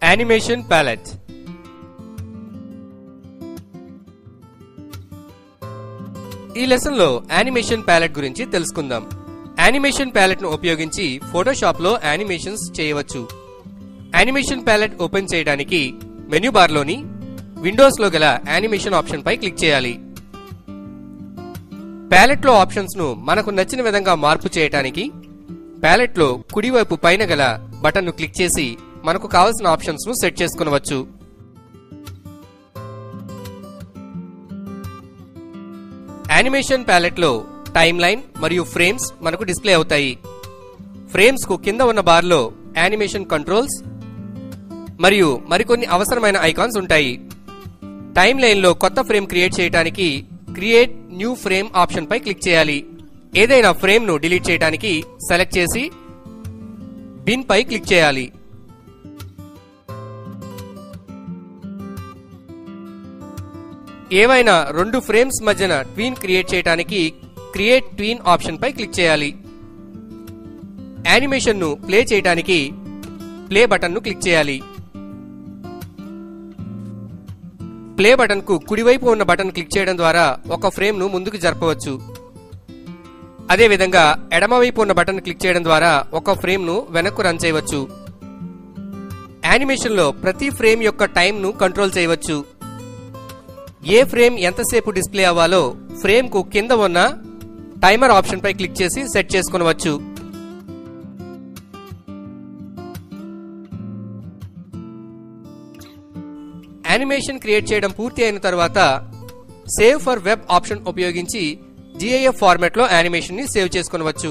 Animation palette. ఈ lesson లో animation palette గురించి తెలుసుకుందాం. యానిమేషన్ ప్యాలెట్ ను ఉపయోగించి ఫోటోషాప్ లో యానిమేషన్స్ చేయవచ్చు. యానిమేషన్ ప్యాలెట్ ఓపెన్ చేయడానికి మెనూ బార్ లోని విండోస్ లో గల యానిమేషన్ ఆప్షన్ పై క్లిక్ చేయాలి. ప్యాలెట్ లో ఆప్షన్స్ ను మనకు నచ్చిన విధంగా మార్పు చేయడానికి ప్యాలెట్ లో కుడివైపు పైన గల బటన్ ను క్లిక్ చేసి మనకు కావలసిన ఆప్షన్స్ ను సెట్ చేసుకొనవచ్చు. యానిమేషన్ ప్యాలెట్ లో టైమ్ లైన్ మరియు ఫ్రేమ్స్ మనకు డిస్ప్లే అవుతాయి. ఫ్రేమ్స్ కు కింద ఉన్న బార్ లో యానిమేషన్ కంట్రోల్స్ మరియు మరికొన్ని అవసరమైన ఐకాన్స్ ఉంటాయి. టైమ్ లైన్ లో కొత్త ఫ్రేమ్ క్రియేట్ చేయడానికి క్రియేట్ న్యూ ఫ్రేమ్ ఆప్షన్ పై క్లిక్ చేయాలి. ఏదైనా ఫ్రేమ్ ను డిలీట్ చేయడానికి సెలెక్ట్ చేసి బిన్ పై క్లిక్ చేయాలి. ఏవైనా రెండు ఫ్రేమ్స్ మధ్యన ట్వీన్ క్రియేట్ చేయడానికి క్రియేట్ ట్వీన్ ఆప్షన్ పై క్లిక్ చేయాలి. యానిమేషన్ ను ప్లే చేయడానికి ప్లే బటన్ ను క్లిక్ చేయాలి. ప్లే బటన్ కు కుడివైపు ఉన్న బటన్ క్లిక్ చేయడం ద్వారా ఒక ఫ్రేమ్ ను ముందుకు జరపవచ్చు. అదేవిధంగా ఎడమవైపు ఉన్న బటన్ క్లిక్ చేయడం ద్వారా ఒక ఫ్రేమ్ ను వెనక్కు రన్ చేయవచ్చు. యానిమేషన్ లో ప్రతి ఫ్రేమ్ యొక్క టైం ను కంట్రోల్ చేయవచ్చు. ఏ ఫ్రేమ్ ఎంతసేపు డిస్ప్లే అవ్వాలో ఫ్రేమ్ కు కింద ఉన్న టైమర్ ఆప్షన్ పై క్లిక్ చేసి సెట్ చేసుకొనవచ్చు. యానిమేషన్ క్రియేట్ చేయడం పూర్తి అయిన తర్వాత సేవ్ ఫర్ వెబ్ ఆప్షన్ ఉపయోగించి GIF ఫార్మాట్ లో యానిమేషన్ ని సేవ్ చేసుకొనవచ్చు.